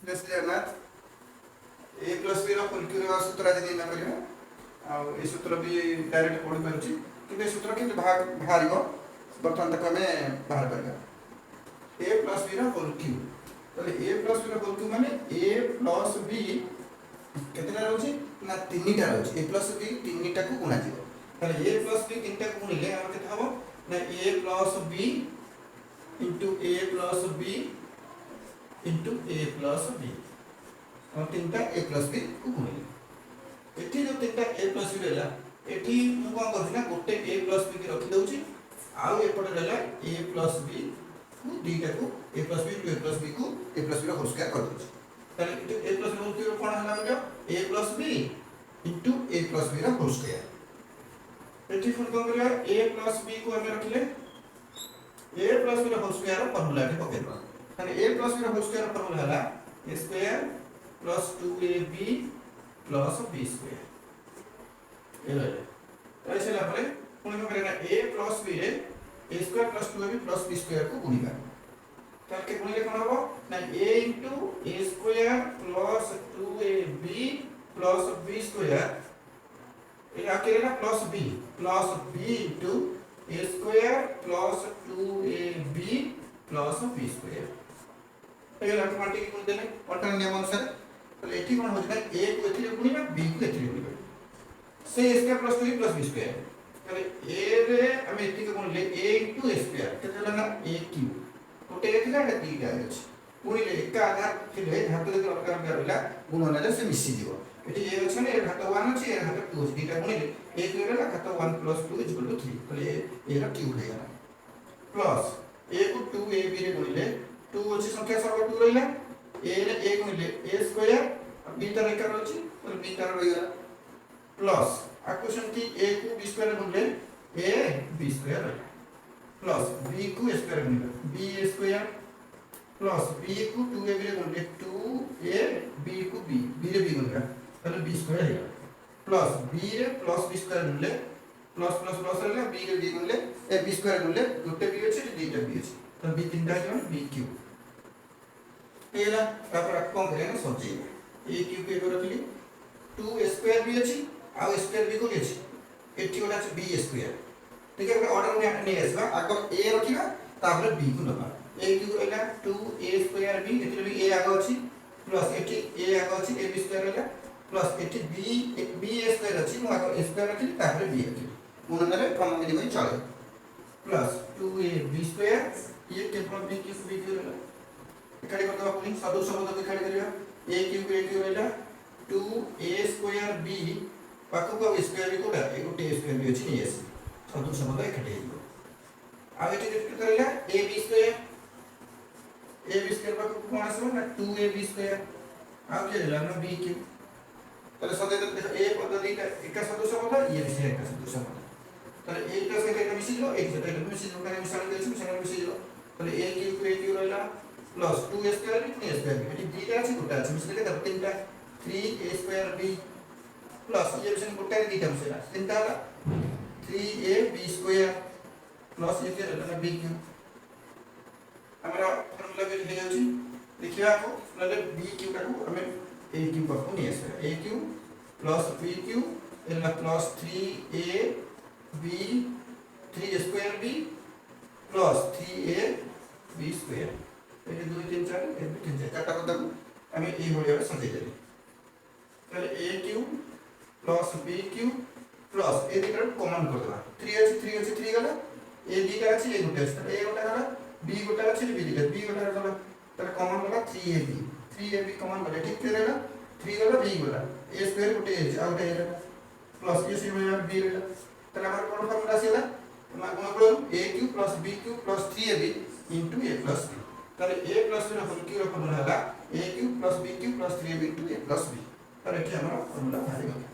जय श्री जगन्नाथ ए plus b whole cube सूत्र आज दिन करवा आ सूत्र भी डायरेक्ट पढ़ी पार्टी कि सूत्र के बाहर बर्तमान तक आम बाहर करवा ए प्लस बी होल क्यूब तो ए प्लस बी होल क्यूब माने ए प्लस बी केतना रोचे ना तीनटा रोचे ए प्लस बी तीनटा को गुणा जीवो ताले ए प्लस बी तीनटा को गुणिले हम केते हबो ना ए plus b into a plus b into a plus B और तीनटा ए प्लस बी को गुणिले एठी जो तीनटा ए प्लस बी रहला एठी मु कोन करछि ना गोटे ए प्लस बी के रखि दउछि आउ एपटे रहला ए प्लस बी को दीटा को a plus b to a plus b को ए प्लस बी रो होल स्क्वायर कर दउछि ताले a plus b whole cube कोन हला बडो a plus b into a plus b रो होल स्क्वायर एठी फुल कोन करला ए प्लस बी को हम रखिले ए प्लस बी रो होल स्क्वायर रो फार्मूला के पकेबा ताले a plus b whole square formula हला a square plus 2ab plus b square ए रहले ऐसे ला परे पुणी को करेना a plus b रे a square plus 2ab plus b square को गुणिबा ताल के गुणिले कोन होबो ना a a square plus 2ab plus b square ए आके ना plus b a square plus 2ab plus b square एगला ऑटोमेटिक गुण देले ऑटोन नियम अनुसार तो एठी कोन होछ ना a को एथि गुणिबा b को एथि गुणिबा से a square plus 2b plus b square तले a रे हम एथि को गुणले a * a स्क्वायर केते लगा a क्यूब गोटे एथिला एटा दीटा अछि गुणिले एक आधार थिले धातु जति अलग अलग रहला गुणनले से मिसि दिबो एठी a अछि ने धातु 1 अछि ए धातु 2 अछि दीटा गुणिले a क्यूब रे धातु 1 + 2 = 3 तले a रा क्यूब हे गला प्लस a को 2ab रे गुणिले 2 अछि संख्या सर्व 2 रहिला a रे a गुणिले a स्क्वायर b तार एका रहछि तो b तार रहि गला प्लस आकुशन की a को b स्क्वायर गुणिले a b स्क्वायर रहिला प्लस b को a स्क्वायर गुणिले b a square plus b को 2ab रे गुणिले 2a b को b रे b गुणिले ताले b स्क्वायर हे प्लस b रे प्लस b स्क्वायर गुणिले प्लस प्लस प्लस रहला b रे b गुणिले a b स्क्वायर गुणिले गोटे b अछि दीटा b अछि तो b तीनटा जन b क्यूब एला तापर कोन करे ना सोची a क्यूब के रखली 2a स्क्वायर भी अछि आ स्क्वायर भी को अछि एठी वाला अछि b स्क्वायर ठीक है ऑर्डर में नहीं आसबा आगो a रखिबा तापर b को नबा a क्यूब रहला 2a स्क्वायर b एठी भी a आगो अछि प्लस एठी a आगो अछि a b स्क्वायर रहला प्लस एठी b a स्क्वायर अछि मु आगो a स्क्वायर रखली तापर b रखली गुणनले क्रमविधि में चले प्लस 2ab स्क्वायर ये table b cube b cube रहला इकाडी करदबा पुनी सदस्य शब्द को इकाडी करिया a क्यूब रहला 2a स्क्वायर b पाको को स्क्वायर भी कोडा ए गोटे स्क्वायर भी अछि एस सदस्य शब्द इकाडी हेबो आ एठी देखि करला a b स्क्वायर पाको कोन आसबो ना 2ab स्क्वायर आ के रहला ना b क्यूब तले सदस्य देखो a पद्धति का एका सदस्य शब्द ये से एका सदस्य शब्द तले a का से एका मिसिलो एक से एका मिसिलो का मिसाल तले a क्यूब रहला plus 2a square b a square एठी दीटा अछि गोटा अछि मिसले के तीनटा 3a स्क्वायर b प्लस ये विषय गोटा रे दीटा मिसला तीनटा 3a b स्क्वायर प्लस ये के रहला b क्यूब हमरा फार्मूला भी हे अछि देखिया को नले b क्यूब को हमें a क्यूब को नहीं आसे a cube plus b cube एला plus 3a b 3a square b plus 3a b square ए 2 3 4 ए 3 4 चारटा पद को हमें ए भलिया सजाई देले ताले a cube plus b cube plus ए दिटा कॉमन कर देबा 3 अछि 3 गला a दिटा अछि a गोटा अछि a गोटा गला b गोटा अछि b दिटा b गोटा गला ताले कॉमन गला 3ab कॉमन गला ठीक रहला 3 गला b गला a स्क्वायर गोटे अछि आ गोटे रहला प्लस a से में b रहला ताले हमर कोन फार्मूला आसीला हम गुण करू a cube plus b cube plus 3ab into a plus b ताले a प्लस b रो होल क्यूब रो फार्मूला हला a cube plus b cube plus 3ab into a plus b ताले एठी हमर फार्मूला बाहर गला